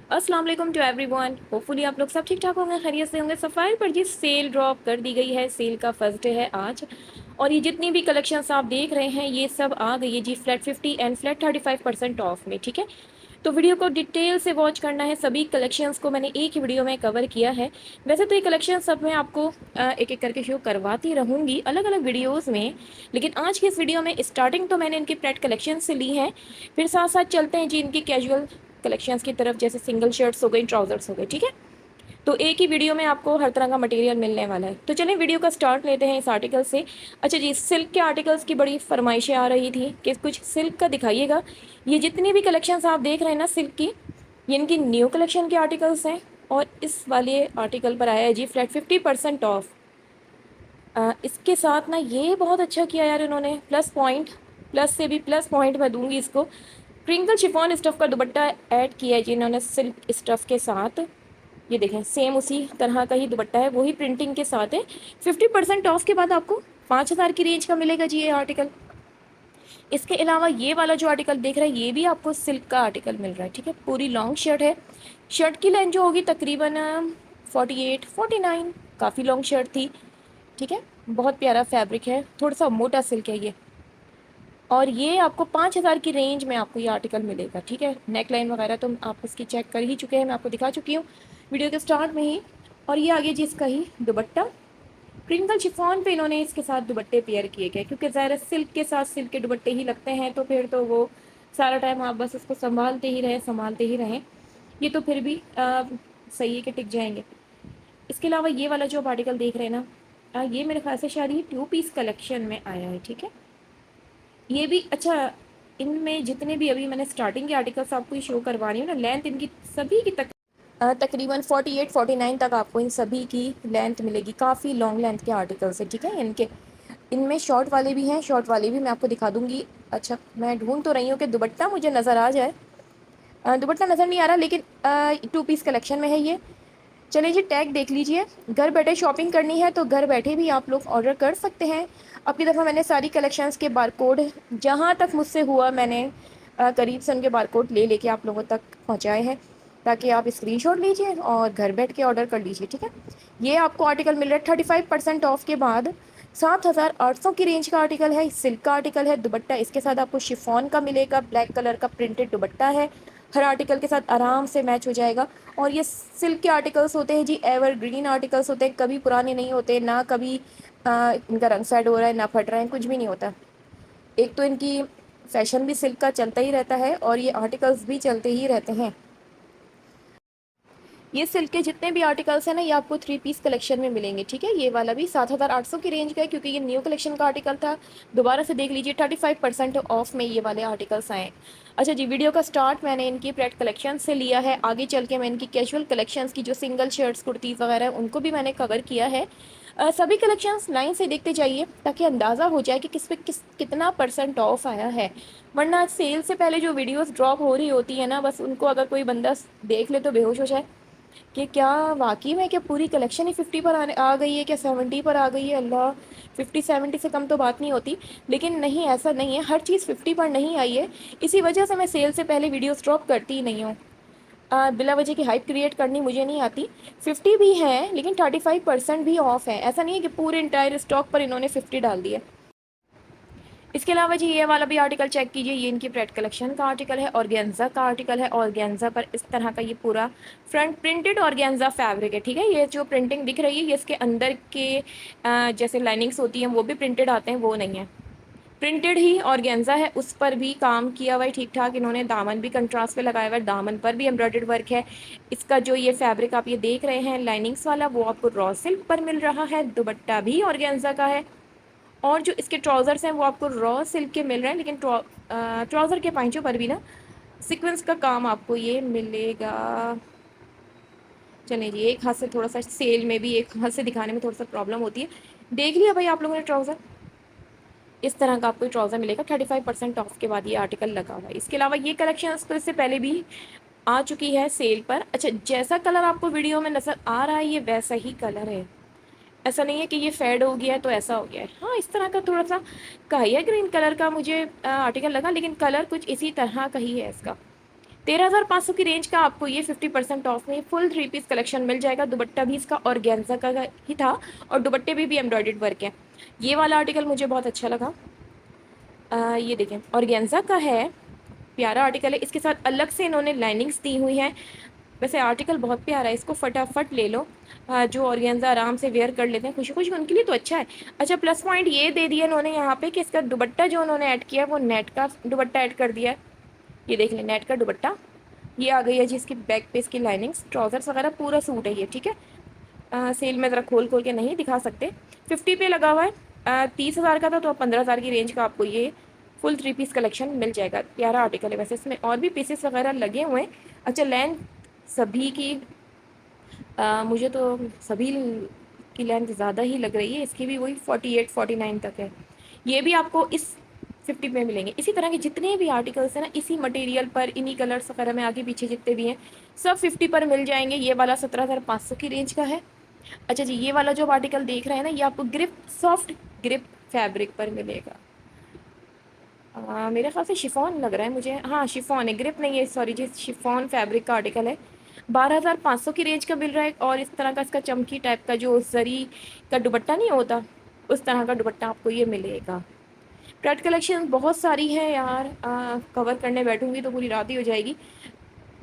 अस्सलाम वालेकुम to everyone. Hopefully आप लोग सब ठीक ठाक होंगे, खैरियत से होंगे। सफ़ायर पर जी सेल ड्रॉप कर दी गई है। सेल का फर्स्ट डे है आज, और ये जितनी भी कलेक्शंस आप देख रहे हैं ये सब आ गई है जी फ्लैट 50 एंड फ्लैट 35% ऑफ में। ठीक है, तो वीडियो को डिटेल से वॉच करना है। सभी कलेक्शंस को मैंने एक ही वीडियो में कवर किया है। वैसे तो ये कलेक्शन सब मैं आपको एक एक करके शो करवाती रहूँगी अलग अलग वीडियोस में, लेकिन आज की इस वीडियो में स्टार्टिंग तो मैंने इनके फ्लैट कलेक्शन से ली है। फिर साथ साथ चलते हैं जी इनकी कैजुअल कलेक्शंस की तरफ, जैसे सिंगल शर्ट्स हो गई, ट्राउजर्स हो गए। ठीक है, तो एक ही वीडियो में आपको हर तरह का मटेरियल मिलने वाला है। तो चलिए वीडियो का स्टार्ट लेते हैं इस आर्टिकल से। अच्छा जी, सिल्क के आर्टिकल्स की बड़ी फरमाइशें आ रही थी कि कुछ सिल्क का दिखाइएगा। ये जितनी भी कलेक्शंस आप देख रहे हैं ना सिल्क की, ये इनकी न्यू कलेक्शन के आर्टिकल्स हैं। और इस वाले आर्टिकल पर आया है जी फ्लैट 50% ऑफ। इसके साथ ना ये बहुत अच्छा किया यार इन्होंने, प्लस पॉइंट, प्लस से भी प्लस पॉइंट मैं दूंगी इसको। क्रिंकल शिफॉन स्टफ़ का दुपट्टा ऐड किया है जी इन्होंने सिल्क स्टफ़ के साथ। ये देखें, सेम उसी तरह का ही दुपट्टा है, वही प्रिंटिंग के साथ है। 50% ऑफ के बाद आपको 5,000 की रेंज का मिलेगा जी ये आर्टिकल। इसके अलावा ये वाला जो आर्टिकल देख रहे हैं ये भी आपको सिल्क का आर्टिकल मिल रहा है। ठीक है, पूरी लॉन्ग शर्ट है। शर्ट की लेंथ जो होगी तकरीबन 48-49, काफ़ी लॉन्ग शर्ट थी। ठीक है, बहुत प्यारा फैब्रिक है, थोड़ा सा मोटा सिल्क है ये। और ये आपको 5,000 की रेंज में आपको ये आर्टिकल मिलेगा। ठीक है, नेक लाइन वगैरह तो आप इसकी चेक कर ही चुके हैं, मैं आपको दिखा चुकी हूँ वीडियो के स्टार्ट में ही। और ये आगे जी इसका ही दुपट्टा, क्रिंकल शिफॉन पे इन्होंने इसके साथ दुपट्टे पेयर किए गए, क्योंकि ज़ाहिर है सिल्क के साथ सिल्क के दुपट्टे ही लगते हैं, तो फिर तो वो सारा टाइम आप बस उसको संभालते ही रहें। ये तो फिर भी सही है कि टिक जाएंगे। इसके अलावा ये वाला जो आप आर्टिकल देख रहे हैं ना, ये मेरे ख्याल से शायद ये 2 पीस कलेक्शन में आया है। ठीक है, ये भी अच्छा, इनमें जितने भी अभी मैंने स्टार्टिंग के आर्टिकल्स आपको ये शो करवा रही हूँ ना, लेंथ इनकी सभी की तकरीबन 48-49 तक आपको इन सभी की लेंथ मिलेगी। काफ़ी लॉन्ग लेंथ के आर्टिकल्स है। ठीक है, इनके इनमें शॉर्ट वाले भी हैं, शॉर्ट वाले भी मैं आपको दिखा दूंगी। अच्छा, मैं ढूंढ तो रही हूँ कि दुपट्टा मुझे नज़र आ जाए। दुपट्टा नज़र नहीं आ रहा, लेकिन 2 पीस कलेक्शन में है ये। चलिए जी, टैग देख लीजिए। घर बैठे शॉपिंग करनी है तो घर बैठे भी आप लोग ऑर्डर कर सकते हैं। अब की दफ़ा मैंने सारी कलेक्शंस के बारकोड, जहाँ तक मुझसे हुआ मैंने करीब से उनके बारकोड ले लेके आप लोगों तक पहुँचाए हैं, ताकि आप स्क्रीनशॉट लीजिए और घर बैठ के ऑर्डर कर लीजिए। ठीक है, ये आपको आर्टिकल मिल रहा है 35% ऑफ के बाद। 7,800 की रेंज का आर्टिकल है, सिल्क का आर्टिकल है। दुपट्टा इसके साथ आपको शिफॉन का मिलेगा, ब्लैक कलर का प्रिंटेड दुपट्टा है, हर आर्टिकल के साथ आराम से मैच हो जाएगा। और ये सिल्क के आर्टिकल्स होते हैं जी, एवरग्रीन आर्टिकल्स होते हैं, कभी पुराने नहीं होते ना, कभी इनका रंग फेड हो रहा है ना फट रहा है, कुछ भी नहीं होता। एक तो इनकी फैशन भी सिल्क का चलता ही रहता है और ये आर्टिकल्स भी चलते ही रहते हैं। ये सिल्क के जितने भी आर्टिकल्स हैं ना, ये आपको 3 पीस कलेक्शन में मिलेंगे। ठीक है, ये वाला भी 7,800 की रेंज का है, क्योंकि ये न्यू कलेक्शन का आर्टिकल था। दोबारा से देख लीजिए, 35% ऑफ में ये वाले आर्टिकल्स आए। अच्छा जी, वीडियो का स्टार्ट मैंने इनकी प्रेट कलेक्शन से लिया है। आगे चल के मैं इनकी कैजुअल कलेक्शंस की जो सिंगल शर्ट्स, कुर्तीज़ वगैरह उनको भी मैंने कवर किया है। सभी कलेक्शंस लाइन से देखते जाइए ताकि अंदाज़ा हो जाए कि किस पे कितना परसेंट ऑफ आया है। वरना सेल से पहले जो वीडियोस ड्रॉप हो रही होती है ना, बस उनको अगर कोई बंदा देख ले तो बेहोश हो जाए कि क्या वाकई में, क्या पूरी कलेक्शन ही 50 पर आ गई है, क्या 70 पर आ गई है। अल्लाह, 50-70 से कम तो बात नहीं होती। लेकिन नहीं, ऐसा नहीं है, हर चीज़ 50 पर नहीं आई है। इसी वजह से मैं सेल से पहले वीडियोस ड्रॉप करती ही नहीं हूँ। बिला वजह की हाइप क्रिएट करनी मुझे नहीं आती। 50 भी है लेकिन 35% भी ऑफ है, ऐसा नहीं है कि पूरे इंटायर स्टॉक पर इन्होंने 50 डाल दिया। इसके अलावा जी ये वाला भी आर्टिकल चेक कीजिए, ये इनकी प्रेट कलेक्शन का आर्टिकल है, ऑर्गेन्जा का आर्टिकल है। ऑर्गेन्जा पर इस तरह का ये पूरा फ्रंट प्रिंटेड ऑर्गेन्जा फैब्रिक है। ठीक है, ये जो प्रिंटिंग दिख रही है ये इसके अंदर के जैसे लाइनिंग्स होती हैं वो भी प्रिंटेड आते हैं, वो नहीं है, प्रिंटेड ही ऑर्गेन्जा है। उस पर भी काम किया हुआ है ठीक ठाक इन्होंने, दामन भी कंट्रास्ट पे लगाया हुआ है, दामन पर भी एम्ब्रॉयडर्ड वर्क है। इसका जो ये फैब्रिक आप ये देख रहे हैं लाइनिंग्स वाला, वो आपको रॉ सिल्क पर मिल रहा है। दुपट्टा भी ऑर्गेन्जा का है, और जो इसके ट्राउज़र्स हैं वो आपको रॉ सिल्क के मिल रहे हैं, लेकिन ट्राउज़र के पाइंचों पर भी ना सीक्वेंस का काम आपको ये मिलेगा। चलिए जी, एक हाथ से थोड़ा सा सेल में भी एक हाथ से दिखाने में थोड़ा सा प्रॉब्लम होती है। देख लिया भाई आप लोगों ने ट्राउज़र, इस तरह का आपको ट्राउज़र मिलेगा 35% ऑफ के बाद ये आर्टिकल लगा हुआ है। इसके अलावा ये कलेक्शन तो इससे पहले भी आ चुकी है सेल पर। अच्छा, जैसा कलर आपको वीडियो में नज़र आ रहा है ये वैसा ही कलर है, ऐसा नहीं है कि ये फेड हो गया है तो ऐसा हो गया है। हाँ, इस तरह का थोड़ा सा काहिया ग्रीन कलर का मुझे आर्टिकल लगा, लेकिन कलर कुछ इसी तरह का ही है इसका। 13,500 की रेंज का आपको ये 50% ऑफ में फुल 3 पीस कलेक्शन मिल जाएगा। दुपट्टा भी इसका ऑर्गेन्जा का ही था और दुपट्टे पे भी एम्ब्रॉयडर्ड वर्क है। ये वाला आर्टिकल मुझे बहुत अच्छा लगा। ये देखें, ऑर्गेन्जा का है, प्यारा आर्टिकल है। इसके साथ अलग से इन्होंने लाइनिंग्स दी हुई हैं। वैसे आर्टिकल बहुत प्यारा है, इसको फटाफट ले लो। जो ऑर्गेन्जा आराम से वेयर कर लेते हैं खुशी खुशी, उनके लिए तो अच्छा है। अच्छा, प्लस पॉइंट ये दे दिया इन्होंने यहाँ पे कि इसका दुपट्टा जो उन्होंने ऐड किया है वो नेट का दुपट्टा ऐड कर दिया है। ये देख लें, नेट का दुपट्टा ये आ गई है जी। इसकी बैक पे इसकी लाइनिंग्स, ट्राउजर्स वगैरह पूरा सूट है ये, ठीक है। सेल में ज़रा खोल खोल के नहीं दिखा सकते। 50 पे लगा हुआ है। 30,000 का था तो 15,000 की रेंज का आपको ये फुल 3 पीस कलेक्शन मिल जाएगा। प्यारा आर्टिकल है। वैसे इसमें और भी पीसेस वगैरह लगे हुए हैं। अच्छा, लेंथ सभी की मुझे तो सभी की लेंथ ज़्यादा ही लग रही है। इसकी भी वही 48 49 तक है। ये भी आपको इस 50 में मिलेंगे। इसी तरह के जितने भी आर्टिकल्स हैं ना, इसी मटेरियल पर, इन्हीं कलर्स वगैरह में आगे पीछे जितने भी हैं सब 50 पर मिल जाएंगे। ये वाला 17,500 की रेंज का है। अच्छा जी, ये वाला जो आर्टिकल देख रहे हैं ना, ये आपको ग्रिप, सॉफ्ट ग्रिप फैब्रिक पर मिलेगा। मेरे ख्याल से शिफॉन लग रहा है मुझे। हाँ, शिफॉन है, ग्रिप नहीं है, सॉरी जी, शिफॉन फैब्रिक का आर्टिकल है। 12,500 की रेंज का मिल रहा है। और इस तरह का इसका चमकी टाइप का जो जरी का दुपट्टा नहीं होता, उस तरह का दुपट्टा आपको ये मिलेगा। प्रेड कलेक्शन बहुत सारी है यार, कवर करने बैठूंगी तो पूरी रात ही हो जाएगी।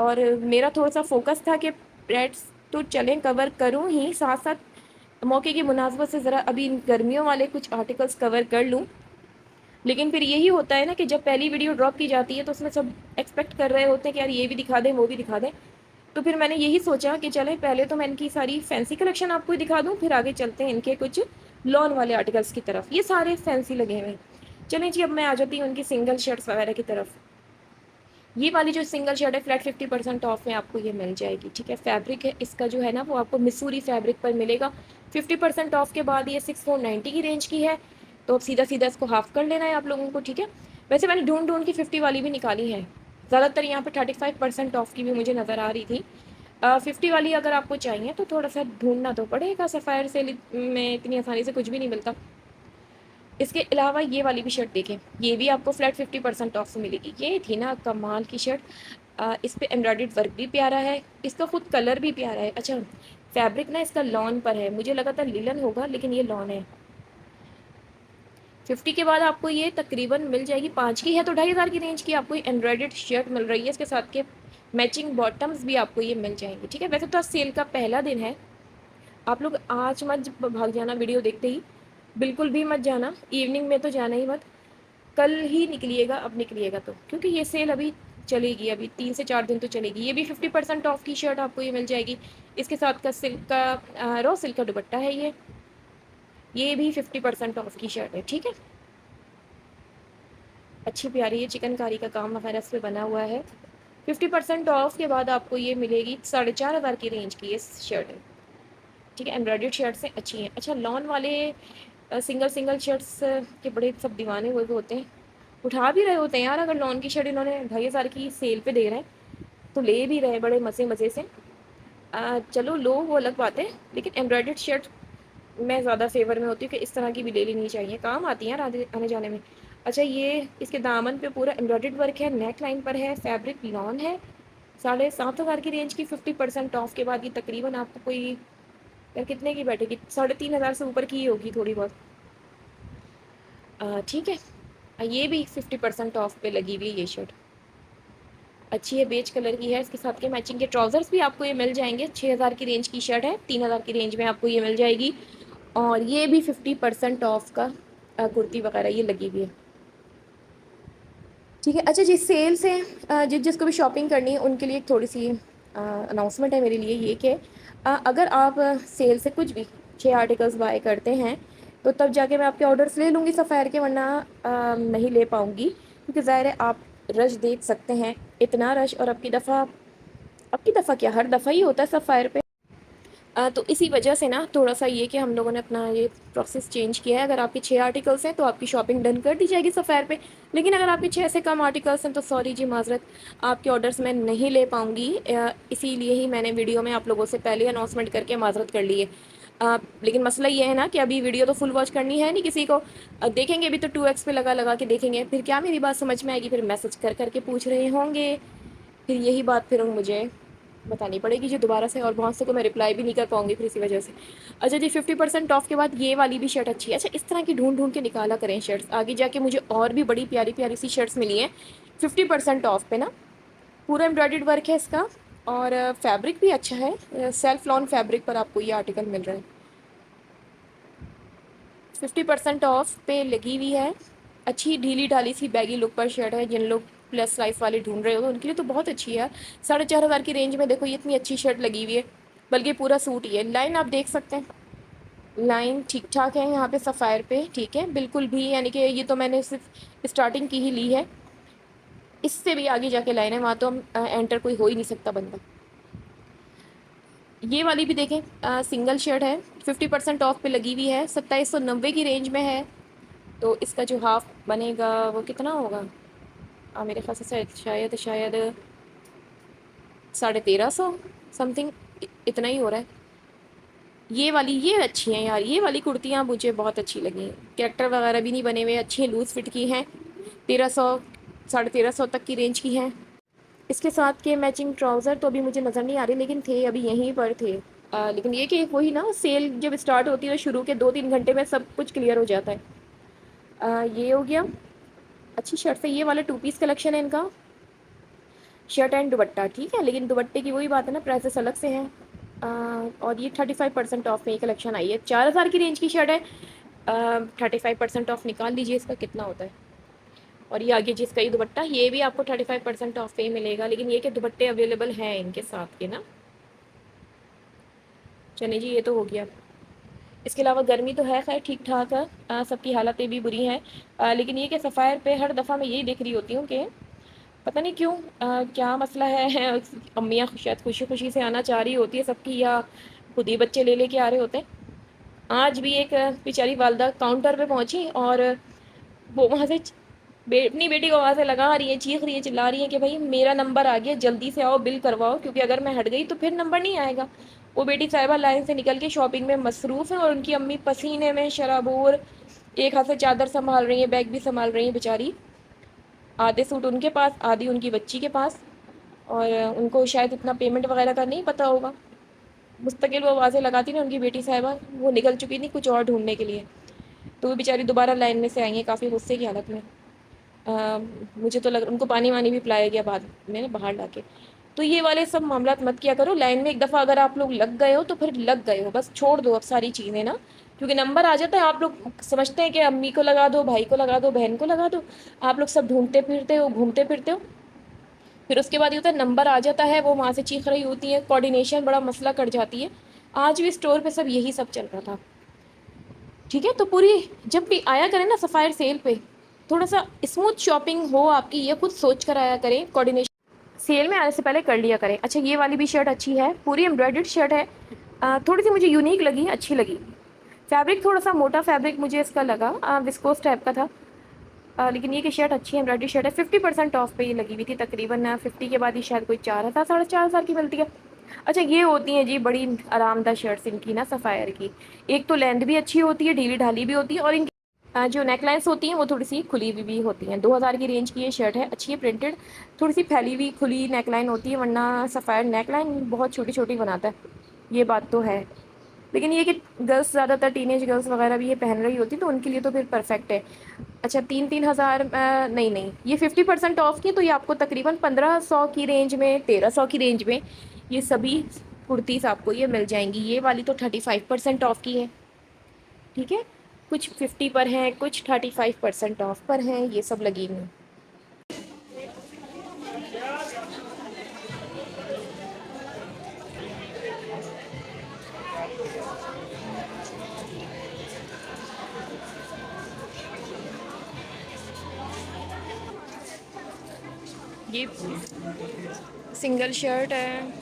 और मेरा थोड़ा सा फोकस था कि प्रेड्स तो चलें कवर करूँ ही, साथ साथ मौके की मुनासबत से ज़रा अभी इन गर्मियों वाले कुछ आर्टिकल्स कवर कर लूँ। लेकिन फिर यही होता है ना कि जब पहली वीडियो ड्रॉप की जाती है तो उसमें सब एक्सपेक्ट कर रहे होते हैं कि यार ये भी दिखा दें, वो भी दिखा दें। तो फिर मैंने यही सोचा कि चलें पहले तो मैं इनकी सारी फैंसी कलेक्शन आपको ही दिखा दूँ, फिर आगे चलते हैं इनके कुछ लॉन वाले आर्टिकल्स की तरफ। ये सारे फैंसी लगे हुए हैं। चलें जी, अब मैं आ जाती हूँ उनकी सिंगल शर्ट्स वगैरह की तरफ। ये वाली जो सिंगल शर्ट है फ्लैट 50% ऑफ में आपको ये मिल जाएगी, ठीक है। फैब्रिक है इसका जो है ना वो आपको मिसूरी फैब्रिक पर मिलेगा। 50% ऑफ के बाद ये 6490 की रेंज की है। तो अब सीधा सीधा इसको हाफ कर लेना है आप लोगों को, ठीक है। वैसे मैंने ढूंढ ढूंढ की 50 वाली भी निकाली है। ज़्यादातर यहाँ पर 35% ऑफ की भी मुझे नज़र आ रही थी। 50 वाली अगर आपको चाहिए तो थोड़ा सा ढूंढना तो पड़ेगा, सफ़ायर सेल में इतनी आसानी से कुछ भी नहीं मिलता। इसके अलावा ये वाली भी शर्ट देखें, ये भी आपको फ्लैट 50% ऑफ से मिलेगी। ये थी ना कमाल की शर्ट। इस पे एम्ब्रॉयडर्ड वर्क भी प्यारा है, इसका खुद कलर भी प्यारा है। अच्छा, फैब्रिक ना इसका लॉन पर है, मुझे लगा था लिलन होगा लेकिन ये लॉन है। 50 के बाद आपको ये तकरीबन मिल जाएगी, 5 की है तो 2,500 की रेंज की आपको एम्ब्रॉयडर्ड शर्ट मिल रही है। इसके साथ के मैचिंग बॉटम्स भी आपको ये मिल जाएंगे, ठीक है। वैसे तो आज सेल का पहला दिन है, आप लोग आज मत भाग जाना वीडियो देखते ही, बिल्कुल भी मत जाना, इवनिंग में तो जाना ही मत। कल ही निकलिएगा, अब निकलिएगा तो, क्योंकि ये सेल अभी चलेगी, अभी 3 से 4 दिन तो चलेगी। ये भी 50% ऑफ की शर्ट आपको ये मिल जाएगी। इसके साथ का सिल्क का रॉ सिल्क का दुपट्टा है ये भी 50% ऑफ की शर्ट है, ठीक है। अच्छी प्यारी है, चिकनकारी का काम वगैरह इस पर बना हुआ है। 50% ऑफ के बाद आपको ये मिलेगी 4,500 की रेंज की ये शर्ट है, ठीक है। एम्ब्रॉयडर्ड शर्ट से अच्छी हैं। अच्छा, लॉन वाले सिंगल सिंगल शर्ट्स के बड़े सब दीवाने हुए होते हैं, उठा भी रहे होते हैं यार। अगर लॉन की शर्ट इन्होंने 2,500 की सेल पे दे रहे हैं तो ले भी रहे बड़े मज़े मज़े से। चलो लो, वो अलग बात है, लेकिन एम्ब्रॉयडर्ड शर्ट मैं ज़्यादा फेवर में होती हूँ कि इस तरह की भी ले लेनी चाहिए, काम आती हैं यार आने जाने में। अच्छा, ये इसके दामन पे पूरा एम्ब्रॉयडर्ड वर्क है, नेक लाइन पर है, फैब्रिक लॉन है। 7,500 की रेंज की 50% ऑफ के बाद ये तकरीबन आपको कोई यार कितने की बैठेगी, 3,500 से ऊपर की ही होगी थोड़ी बहुत, ठीक है। ये भी 50% ऑफ पे लगी हुई है ये शर्ट, अच्छी है, बेज कलर की है। इसके साथ के मैचिंग के ट्राउजर्स भी आपको ये मिल जाएंगे। 6,000 की रेंज की शर्ट है, 3,000 की रेंज में आपको ये मिल जाएगी। और ये भी 50% ऑफ का कुर्ती वगैरह ये लगी हुई है, ठीक है। अच्छा जी, सेल से जिसको भी शॉपिंग करनी है उनके लिए एक थोड़ी सी अनाउंसमेंट है मेरे लिए, ये कि अगर आप सेल से कुछ भी 6 आर्टिकल्स बाय करते हैं तो तब जाके मैं आपके ऑर्डर्स ले लूँगी सफ़ायर के, वरना नहीं ले पाऊँगी, क्योंकि ज़ाहिर है आप रश देख सकते हैं, इतना रश। और अब की दफ़ा क्या, हर दफ़ा ही होता है सफ़ायर पे। तो इसी वजह से ना थोड़ा सा ये कि हम लोगों ने अपना ये प्रोसेस चेंज किया है। अगर आपके 6 आर्टिकल्स हैं तो आपकी शॉपिंग डन कर दी जाएगी सफ़ायर पे, लेकिन अगर आपके 6 से कम आर्टिकल्स हैं तो सॉरी जी, माजरत, आपके ऑर्डर्स मैं नहीं ले पाऊँगी। इसीलिए ही मैंने वीडियो में आप लोगों से पहले अनाउंसमेंट करके माजरत कर ली है। लेकिन मसला ये है ना कि अभी वीडियो तो फुल वॉच करनी है नहीं किसी को, देखेंगे अभी तो 2x पे लगा लगा के देखेंगे, फिर क्या मेरी बात समझ में आएगी, फिर मैसेज कर करके पूछ रहे होंगे फिर यही बात फिर मुझे बतानी पड़ेगी जी दोबारा से, और बहुत से को मैं रिप्लाई भी नहीं कर पाऊंगी फिर इसी वजह से। अच्छा जी, 50% ऑफ के बाद ये वाली भी शर्ट अच्छी है। अच्छा, इस तरह की ढूंढ ढूंढ के निकाला करें शर्ट्स, आगे जाके मुझे और भी बड़ी प्यारी प्यारी सी शर्ट्स मिली हैं 50% ऑफ पे ना। पूरा एम्ब्रॉयडर्ड वर्क है इसका, और फैब्रिक भी अच्छा है, सेल्फ लॉन फैब्रिक पर आपको ये आर्टिकल मिल रहा है। 50% ऑफ पे लगी हुई है। अच्छी ढीली ढाली सी बैगी लुक पर शर्ट है, जिन लोग प्लस साइज वाले ढूंढ रहे हो उनके लिए तो बहुत अच्छी है। 4,500 की रेंज में देखो ये इतनी अच्छी शर्ट लगी हुई है, बल्कि पूरा सूट ही है। लाइन आप देख सकते हैं, लाइन ठीक ठाक है यहाँ पे सफ़ायर पे, ठीक है बिल्कुल भी, यानी कि ये तो मैंने सिर्फ स्टार्टिंग की ही ली है, इससे भी आगे जाके लाइन है, वहाँ तो हम एंटर कोई हो ही नहीं सकता बंदा। ये वाली भी देखें, सिंगल शर्ट है, 50% ऑफ पे लगी हुई है, 2790 की रेंज में है। तो इसका जो हाफ बनेगा वो कितना होगा, मेरे ख्याल से शायद शायद 1350 समथिंग, इतना ही हो रहा है। ये वाली ये अच्छी हैं यार, ये वाली कुर्तियाँ मुझे बहुत अच्छी लगी, कैरेक्टर वगैरह भी नहीं बने हुए, अच्छी हैं, लूज़ फिट की हैं, 1300 1350 तक की रेंज की हैं। इसके साथ के मैचिंग ट्राउज़र तो अभी मुझे नज़र नहीं आ रही, लेकिन थे अभी यहीं पर थे। लेकिन ये कि वही ना, सेल जब स्टार्ट होती है तो शुरू के 2-3 घंटे में सब कुछ क्लियर हो जाता है। ये हो गया अच्छी शर्ट से। ये वाला 2 पीस कलेक्शन है इनका, शर्ट एंड दुपट्टा, ठीक है, लेकिन दुपट्टे की वही बात है ना, प्राइसेस अलग से हैं। और ये 35% ऑफ में ये कलेक्शन आई है, 4,000 की रेंज की शर्ट है। 35% ऑफ निकाल लीजिए इसका कितना होता है। और ये आगे जिसका ये दुपट्टा, ये भी आपको 35% ऑफ पे ही मिलेगा, लेकिन ये कि दुपट्टे अवेलेबल हैं इनके साथ के ना। चलिए जी, ये तो हो गया। इसके अलावा गर्मी तो है खैर ठीक ठाक है, सबकी हालतें भी बुरी हैं। लेकिन ये कि सफ़ायर पे हर दफ़ा मैं यही देख रही होती हूँ कि पता नहीं क्यों, क्या मसला है। अम्मियाँ शायद खुशी खुशी से आना चाह रही होती है सबकी, या खुद ही बच्चे ले लेके आ रहे होते हैं। आज भी एक बेचारी वालदा काउंटर पे पहुंची, और वो वहाँ से अपनी बेटी को वहाँ से लगा रही है, चीख रही है, चिल्ला रही है कि भाई मेरा नंबर आ गया, जल्दी से आओ बिल करवाओ, क्योंकि अगर मैं हट गई तो फिर नंबर नहीं आएगा। वो बेटी साहिबा लाइन से निकल के शॉपिंग में मसरूफ़ है, और उनकी अम्मी पसीने में शराबोर, एक हाथ से चादर संभाल रही है, बैग भी संभाल रही है बेचारी। आधे सूट उनके पास, आधी उनकी बच्ची के पास, और उनको शायद इतना पेमेंट वगैरह का नहीं पता होगा। मुस्तकिल वो आवाज़ें लगाती ना उनकी बेटी साहिबा, वो निकल चुकी थी कुछ और ढूंढने के लिए, तो वो बेचारी दोबारा लाइन में से आई हैं काफ़ी गुस्से की हालत में। मुझे तो लग उनको पानी वानी भी पिलाया गया बाद में ना बाहर ला के। तो ये वाले सब मामला मत किया करो लाइन में, एक दफ़ा अगर आप लोग लग गए हो तो फिर लग गए हो, बस छोड़ दो अब सारी चीज़ें ना, क्योंकि नंबर आ जाता है, आप लोग समझते हैं कि अम्मी को लगा दो, भाई को लगा दो, बहन को लगा दो, आप लोग सब ढूंढते फिरते हो, घूमते फिरते हो। फिर उसके बाद ये होता है नंबर आ जाता है, वो वहाँ से चीख रही होती है, कोऑर्डिनेशन बड़ा मसला कर जाती है। आज भी स्टोर पे सब यही सब चल रहा था, ठीक है। तो पूरी जब भी आया करें ना सफ़ायर सेल पे, थोड़ा सा स्मूथ शॉपिंग हो आपकी, ये खुद सोच कर आया करें, कोऑर्डिनेशन सेल में आने से पहले कर लिया करें। अच्छा, ये वाली भी शर्ट अच्छी है, पूरी एम्ब्रॉयडर्ड शर्ट है, थोड़ी सी मुझे यूनिक लगी, अच्छी लगी। फैब्रिक थोड़ा सा मोटा फैब्रिक मुझे इसका लगा, विस्कोस टाइप का था। लेकिन ये कि शर्ट अच्छी है, एम्ब्रॉयडरी शर्ट है, 50% ऑफ पे ये लगी हुई थी, तकरीबन 50 के बाद ही शायद कोई 4,000 4,500 की मिलती है। अच्छा, ये होती हैं जी बड़ी आरामदायक शर्ट्स इनकी ना सफ़ायर की, एक तो लेंथ भी अच्छी होती है, ढीली ढाली भी होती है, और इनकी जो नेकलाइंस होती हैं वो थोड़ी सी खुली हुई भी होती हैं। 2,000 की रेंज की ये शर्ट है, अच्छी है, प्रिंटेड, थोड़ी सी फैली हुई खुली नेकलाइन होती है, वरना सफ़ायर नेकलाइन बहुत छोटी छोटी बनाता है, ये बात तो है। लेकिन ये कि गर्ल्स ज़्यादातर टीनेज गर्ल्स वगैरह भी ये पहन रही होती, तो उनके लिए तो फिर परफेक्ट है। अच्छा, 3-3 हज़ार, नहीं नहीं, ये 50% ऑफ की, तो ये आपको तकरीबन 1,500 की रेंज में, 1,300 की रेंज में ये सभी कुर्तीज़ आपको ये मिल जाएंगी। ये वाली तो 35% ऑफ की है, ठीक है, कुछ 50 पर हैं, कुछ 35% ऑफ पर हैं, ये सब लगी हुई हैं। ये सिंगल शर्ट है,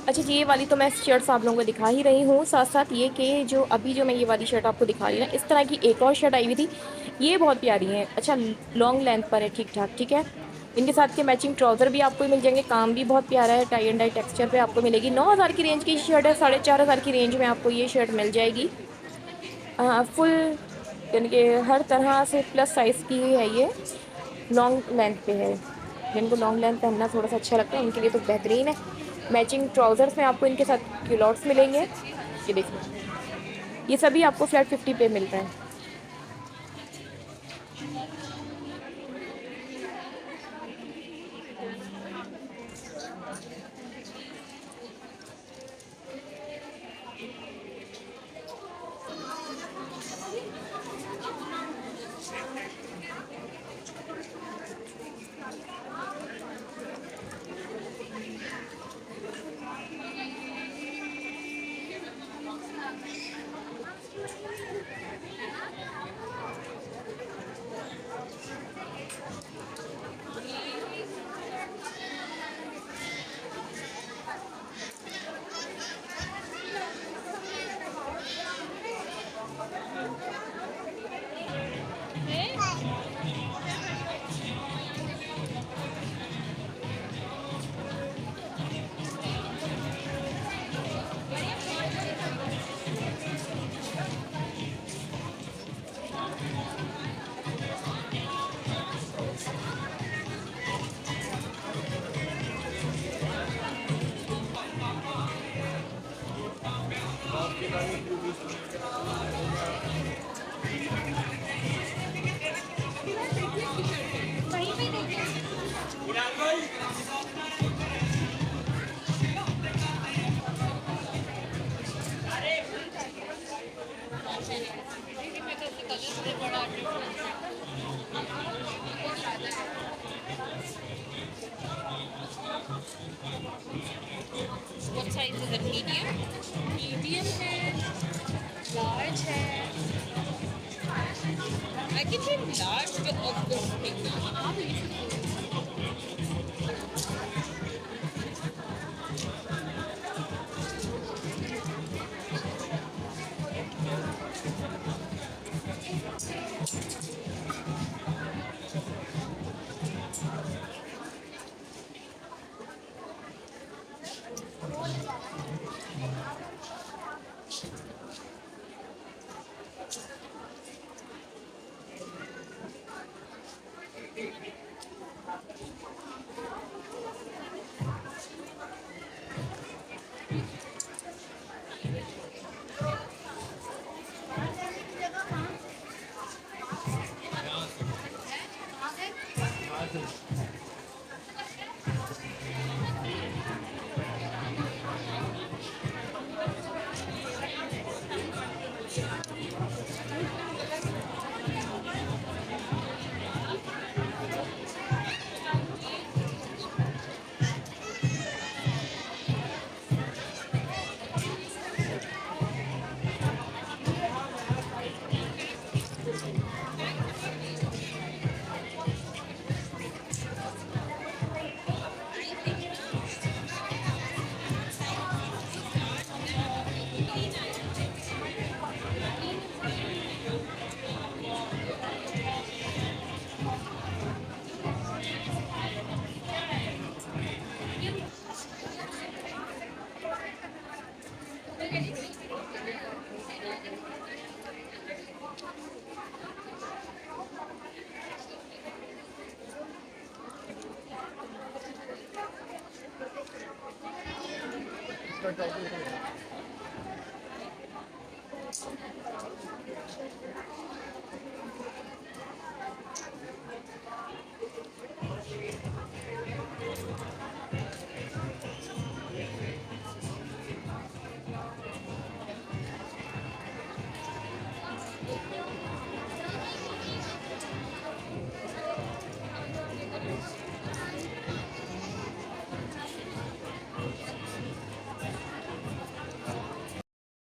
अच्छा जी, ये वाली तो मैं शर्ट्स आप लोगों को दिखा ही रही हूँ। साथ साथ ये कि जो अभी जो मैं ये वाली शर्ट आपको दिखा रही हूँ ना, इस तरह की एक और शर्ट आई हुई थी, ये बहुत प्यारी है। अच्छा, लॉन्ग लेंथ पर है, ठीक ठाक, ठीक है। इनके साथ के मैचिंग ट्राउज़र भी आपको मिल जाएंगे। काम भी बहुत प्यारा है, टाई एंड डाई टेक्सचर पे आपको मिलेगी। 9,000 की रेंज की शर्ट है, 4,500 की रेंज में आपको ये शर्ट मिल जाएगी। फुल यानी कि हर तरह से प्लस साइज़ की है ये, लॉन्ग लेंथ पे है। जिनको लॉन्ग लेंथ पहनना थोड़ा सा अच्छा लगता है उनके लिए तो बेहतरीन है। मैचिंग ट्राउज़र्स में आपको इनके साथ क्यूलॉट्स मिलेंगे। ये देखिए, ये सभी आपको फ्लैट 50 पे मिल रहा है। What size is it? Medium? Medium है, large है. I can take large of this thing. आप ले सकते हो.